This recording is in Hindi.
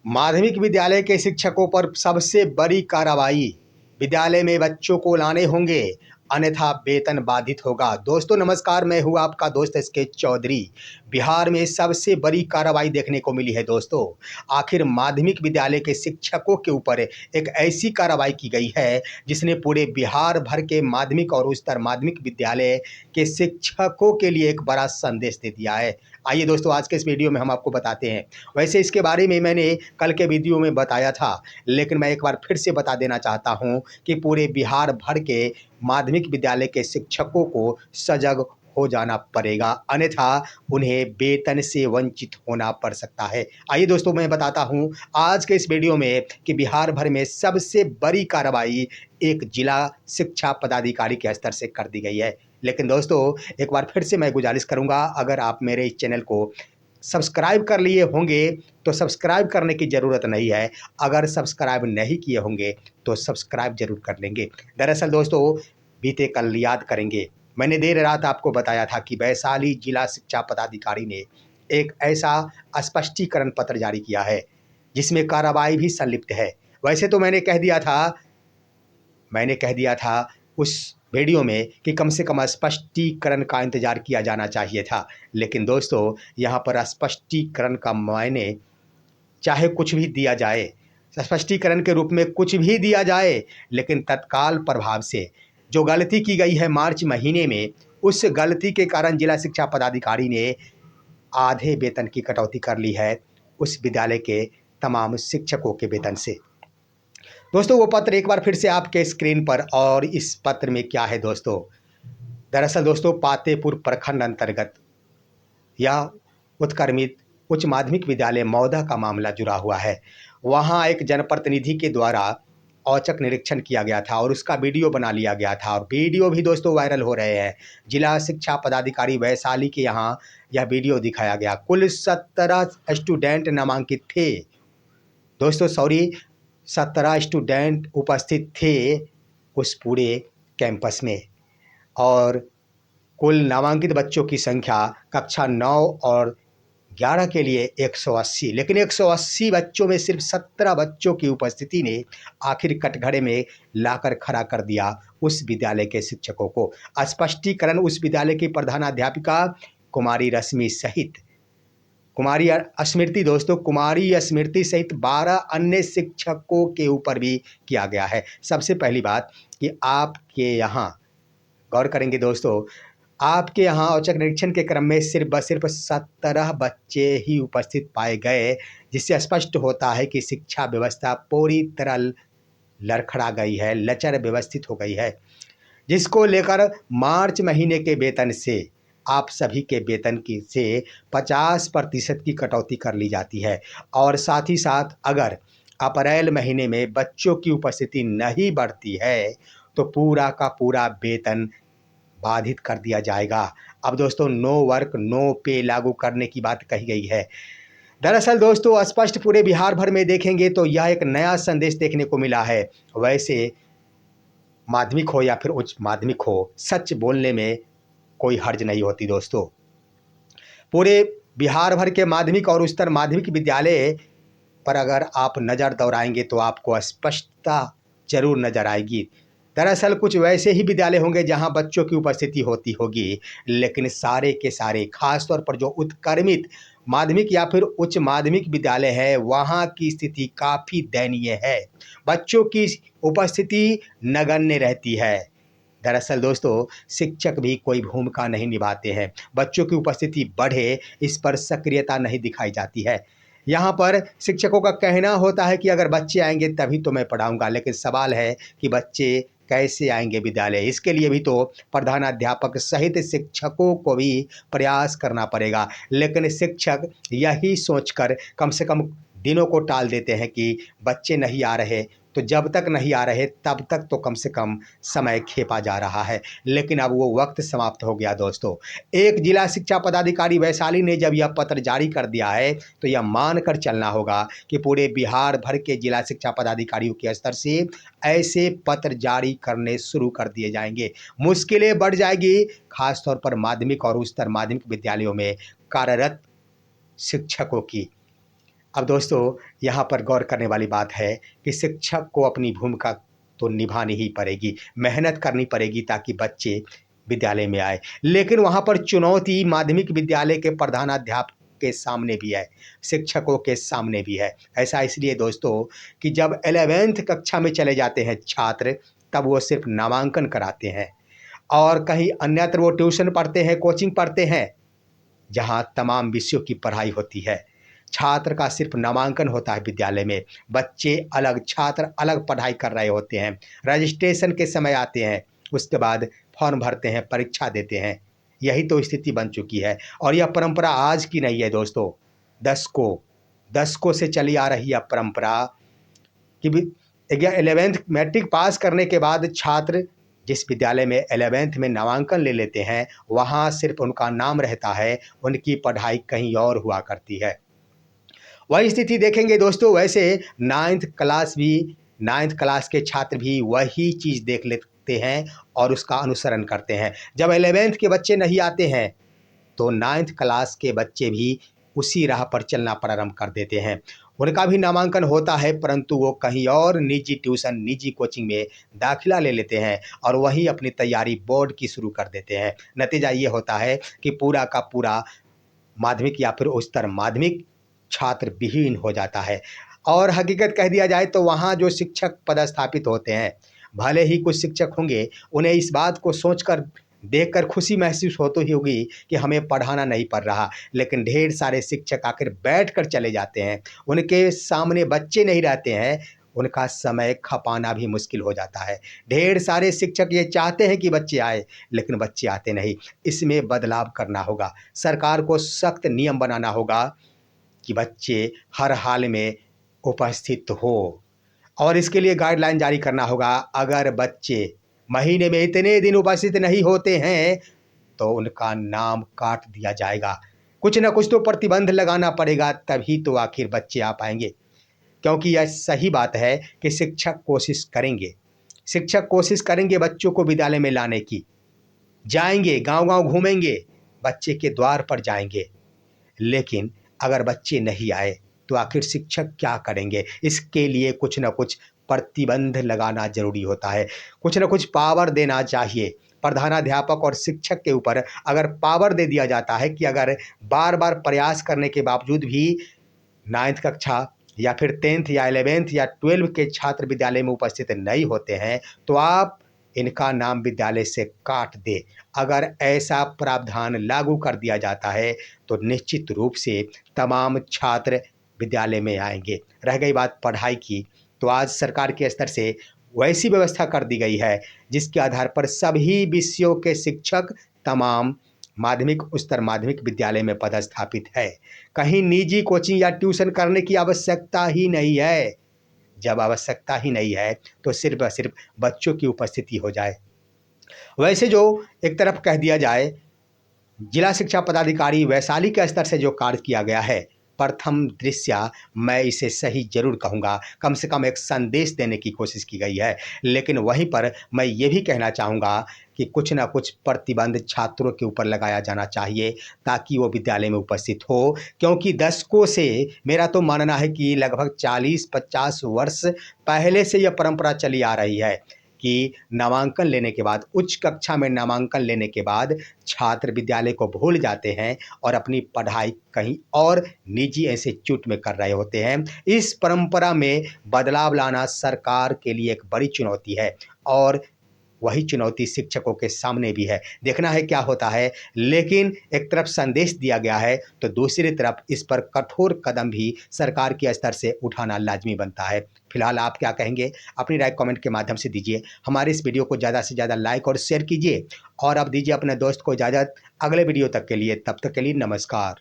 माध्यमिक विद्यालय के शिक्षकों पर सबसे बड़ी कार्रवाई। विद्यालय में बच्चों को लाने होंगे, अन्यथा वेतन बाधित होगा। दोस्तों नमस्कार, मैं हूं आपका दोस्त एसके चौधरी। बिहार में सबसे बड़ी कार्रवाई देखने को मिली है दोस्तों। आखिर माध्यमिक विद्यालय के शिक्षकों के ऊपर एक ऐसी कार्रवाई की गई है जिसने पूरे बिहार भर के माध्यमिक और उच्चतर माध्यमिक विद्यालय के शिक्षकों के लिए एक बड़ा संदेश दे दिया है। आइए दोस्तों, आज के इस वीडियो में हम आपको बताते हैं। वैसे इसके बारे में मैंने कल के वीडियो में बताया था, लेकिन मैं एक बार फिर से बता देना चाहता हूं कि पूरे बिहार भर के माध्यमिक विद्यालय के शिक्षकों को सजग हो जाना पड़ेगा, अन्यथा उन्हें वेतन से वंचित होना पड़ सकता है। आइए दोस्तों, मैं बताता हूं आज के इस वीडियो में कि बिहार भर में सबसे बड़ी कार्रवाई एक जिला शिक्षा पदाधिकारी के स्तर से कर दी गई है। लेकिन दोस्तों एक बार फिर से मैं गुजारिश करूंगा, अगर आप मेरे इस चैनल को सब्सक्राइब कर लिए होंगे तो सब्सक्राइब करने की ज़रूरत नहीं है। अगर सब्सक्राइब नहीं किए होंगे तो सब्सक्राइब जरूर कर लेंगे। दरअसल दोस्तों, बीते कल याद करेंगे, मैंने देर रात आपको बताया था कि वैशाली जिला शिक्षा पदाधिकारी ने एक ऐसा स्पष्टीकरण पत्र जारी किया है जिसमें कार्रवाई भी संलिप्त है। वैसे तो मैंने कह दिया था उस वीडियो में कि कम से कम स्पष्टीकरण का इंतज़ार किया जाना चाहिए था, लेकिन दोस्तों यहाँ पर स्पष्टीकरण का मायने चाहे कुछ भी दिया जाए, स्पष्टीकरण के रूप में कुछ भी दिया जाए, लेकिन तत्काल प्रभाव से जो गलती की गई है मार्च महीने में, उस गलती के कारण जिला शिक्षा पदाधिकारी ने आधे वेतन की कटौती कर ली है उस विद्यालय के तमाम शिक्षकों के वेतन से। दोस्तों वो पत्र एक बार फिर से आपके स्क्रीन पर, और इस पत्र में क्या है दोस्तों, दरअसल दोस्तों पातेपुर प्रखंड अंतर्गत यह उत्क्रमित उच्च माध्यमिक विद्यालय मौदा का मामला जुड़ा हुआ है। वहाँ एक जनप्रतिनिधि के द्वारा औचक निरीक्षण किया गया था और उसका वीडियो बना लिया गया था, और वीडियो भी दोस्तों वायरल हो रहे हैं। जिला शिक्षा पदाधिकारी वैशाली के यहाँ यह वीडियो दिखाया गया। कुल 17 स्टूडेंट नामांकित थे दोस्तों, 17 स्टूडेंट उपस्थित थे उस पूरे कैंपस में, और कुल नामांकित बच्चों की संख्या कक्षा 9 और 11 के लिए 180, लेकिन 180 बच्चों में सिर्फ 17 बच्चों की उपस्थिति ने आखिर कटघरे में लाकर खड़ा कर दिया उस विद्यालय के शिक्षकों को। स्पष्टीकरण उस विद्यालय की प्रधानाध्यापिका कुमारी रश्मि सहित कुमारी स्मृति सहित 12 अन्य शिक्षकों के ऊपर भी किया गया है। सबसे पहली बात कि आपके यहाँ गौर करेंगे दोस्तों, आपके यहाँ औचक निरीक्षण के क्रम में सिर्फ 17 बच्चे ही उपस्थित पाए गए, जिससे स्पष्ट होता है कि शिक्षा व्यवस्था पूरी तरह लड़खड़ा गई है, लचर व्यवस्थित हो गई है, जिसको लेकर मार्च महीने के वेतन से आप सभी के वेतन की से 50% की कटौती कर ली जाती है, और साथ ही साथ अगर अप्रैल महीने में बच्चों की उपस्थिति नहीं बढ़ती है तो पूरा का पूरा वेतन बाधित कर दिया जाएगा। अब दोस्तों नो वर्क नो पे लागू करने की बात कही गई है। दरअसल दोस्तों स्पष्ट पूरे बिहार भर में देखेंगे तो यह एक नया संदेश देखने को मिला है। वैसे माध्यमिक हो या फिर उच्च माध्यमिक हो, सच बोलने में कोई हर्ज नहीं होती दोस्तों। पूरे बिहार भर के माध्यमिक और उच्चतर माध्यमिक विद्यालय पर अगर आप नज़र दौड़ाएंगे तो आपको स्पष्टता जरूर नजर आएगी। दरअसल कुछ वैसे ही विद्यालय होंगे जहां बच्चों की उपस्थिति होती होगी, लेकिन सारे के सारे खासतौर पर जो उत्क्रमित माध्यमिक या फिर उच्च माध्यमिक विद्यालय है वहां की स्थिति काफ़ी दयनीय है। बच्चों की उपस्थिति नगण्य रहती है। दरअसल दोस्तों शिक्षक भी कोई भूमिका नहीं निभाते हैं, बच्चों की उपस्थिति बढ़े इस पर सक्रियता नहीं दिखाई जाती है। यहाँ पर शिक्षकों का कहना होता है कि अगर बच्चे आएंगे तभी तो मैं पढ़ाऊंगा, लेकिन सवाल है कि बच्चे कैसे आएंगे विद्यालय, इसके लिए भी तो प्रधानाध्यापक सहित शिक्षकों को भी प्रयास करना पड़ेगा। लेकिन शिक्षक यही सोचकर कम से कम दिनों को टाल देते हैं कि बच्चे नहीं आ रहे, तो जब तक नहीं आ रहे तब तक तो कम से कम समय खेपा जा रहा है। लेकिन अब वो वक्त समाप्त हो गया दोस्तों। एक जिला शिक्षा पदाधिकारी वैशाली ने जब यह पत्र जारी कर दिया है तो यह मानकर चलना होगा कि पूरे बिहार भर के जिला शिक्षा पदाधिकारियों के स्तर से ऐसे पत्र जारी करने शुरू कर दिए जाएंगे। मुश्किलें बढ़ जाएगी, खासतौर पर माध्यमिक और उच्चतर माध्यमिक विद्यालयों में कार्यरत शिक्षकों की। अब दोस्तों, यहाँ पर गौर करने वाली बात है कि शिक्षक को अपनी भूमिका तो निभानी ही पड़ेगी, मेहनत करनी पड़ेगी ताकि बच्चे विद्यालय में आए। लेकिन वहाँ पर चुनौती माध्यमिक विद्यालय के प्रधानाध्यापक के सामने भी है, शिक्षकों के सामने भी है। ऐसा इसलिए दोस्तों कि जब 11th कक्षा में चले जाते हैं छात्र, तब वो सिर्फ नामांकन कराते हैं और कहीं अन्यत्र वो ट्यूशन पढ़ते हैं, कोचिंग पढ़ते हैं, जहाँ तमाम विषयों की पढ़ाई होती है। छात्र का सिर्फ नामांकन होता है विद्यालय में, बच्चे अलग, छात्र अलग पढ़ाई कर रहे होते हैं। रजिस्ट्रेशन के समय आते हैं, उसके बाद फॉर्म भरते हैं, परीक्षा देते हैं। यही तो स्थिति बन चुकी है और यह परंपरा आज की नहीं है दोस्तों, दशकों से चली आ रही है परंपरा कि 11th मैट्रिक पास करने के बाद छात्र जिस विद्यालय में 11th में नामांकन ले लेते हैं, वहाँ सिर्फ उनका नाम रहता है, उनकी पढ़ाई कहीं और हुआ करती है। वही स्थिति देखेंगे दोस्तों, वैसे 9th क्लास के छात्र भी वही चीज़ देख लेते हैं और उसका अनुसरण करते हैं। जब 11th के बच्चे नहीं आते हैं, तो 9th क्लास के बच्चे भी उसी राह पर चलना प्रारंभ कर देते हैं। उनका भी नामांकन होता है, परंतु वो कहीं और निजी ट्यूशन, निजी कोचिंग में दाखिला ले लेते हैं और वहीं अपनी तैयारी बोर्ड की शुरू कर देते हैं। नतीजा ये होता है कि पूरा का पूरा माध्यमिक या फिर उच्चतर माध्यमिक छात्र विहीन हो जाता है। और हकीकत कह दिया जाए तो वहाँ जो शिक्षक पदस्थापित होते हैं, भले ही कुछ शिक्षक होंगे, उन्हें इस बात को सोचकर, देखकर खुशी महसूस होती ही होगी कि हमें पढ़ाना नहीं पड़ रहा, लेकिन ढेर सारे शिक्षक आखिर बैठ कर चले जाते हैं, उनके सामने बच्चे नहीं रहते हैं, उनका समय खपाना भी मुश्किल हो जाता है। ढेर सारे शिक्षक ये चाहते हैं कि बच्चे आए, लेकिन बच्चे आते नहीं। इसमें बदलाव करना होगा, सरकार को सख्त नियम बनाना होगा कि बच्चे हर हाल में उपस्थित हो और इसके लिए गाइडलाइन जारी करना होगा। अगर बच्चे महीने में इतने दिन उपस्थित नहीं होते हैं, तो उनका नाम काट दिया जाएगा। कुछ ना कुछ तो प्रतिबंध लगाना पड़ेगा, तभी तो आखिर बच्चे आ पाएंगे। क्योंकि यह सही बात है कि शिक्षक कोशिश करेंगे बच्चों को विद्यालय में लाने की, जाएंगे, गांव-गांव घूमेंगे, बच्चे के द्वार पर जाएंगे, लेकिन अगर बच्चे नहीं आए तो आखिर शिक्षक क्या करेंगे? इसके लिए कुछ ना कुछ प्रतिबंध लगाना ज़रूरी होता है, कुछ ना कुछ पावर देना चाहिए। प्रधानाध्यापक और शिक्षक के ऊपर अगर पावर दे दिया जाता है कि अगर बार-बार प्रयास करने के बावजूद भी 9th कक्षा या फिर 10th या 11th या 12th के छात्र विद्यालय में उपस्थित नहीं होते हैं, तो आप इनका नाम विद्यालय से काट दें। अगर ऐसा प्रावधान लागू कर दिया जाता है, तो निश्चित रूप से तमाम छात्र विद्यालय में आएंगे। रह गई बात पढ़ाई की, तो आज सरकार के स्तर से वैसी व्यवस्था कर दी गई है जिसके आधार पर सभी विषयों के शिक्षक तमाम माध्यमिक, उच्चतर माध्यमिक विद्यालय में पदस्थापित है। कहीं निजी कोचिंग या ट्यूशन करने की आवश्यकता ही नहीं है। जब आवश्यकता ही नहीं है, तो सिर्फ और सिर्फ बच्चों की उपस्थिति हो जाए। वैसे जो एक तरफ कह दिया जाए, जिला शिक्षा पदाधिकारी वैशाली के स्तर से जो कार्य किया गया है, प्रथम दृष्टया मैं इसे सही ज़रूर कहूँगा। कम से कम एक संदेश देने की कोशिश की गई है, लेकिन वहीं पर मैं ये भी कहना चाहूँगा कि कुछ ना कुछ प्रतिबंध छात्रों के ऊपर लगाया जाना चाहिए ताकि वो विद्यालय में उपस्थित हो। क्योंकि दशकों से, मेरा तो मानना है कि लगभग 40-50 वर्ष पहले से यह परंपरा चली आ रही है कि नामांकन लेने के बाद, उच्च कक्षा में नामांकन लेने के बाद छात्र विद्यालय को भूल जाते हैं और अपनी पढ़ाई कहीं और निजी इंस्टीट्यूट में कर रहे होते हैं। इस परंपरा में बदलाव लाना सरकार के लिए एक बड़ी चुनौती है और वही चुनौती शिक्षकों के सामने भी है। देखना है क्या होता है, लेकिन एक तरफ संदेश दिया गया है तो दूसरी तरफ इस पर कठोर कदम भी सरकार के स्तर से उठाना लाजमी बनता है। फिलहाल आप क्या कहेंगे? अपनी राय कमेंट के माध्यम से दीजिए। हमारे इस वीडियो को ज़्यादा से ज़्यादा लाइक और शेयर कीजिए और अब दीजिए अपने दोस्त को इजाज़त अगले वीडियो तक के लिए। तब तक के लिए नमस्कार।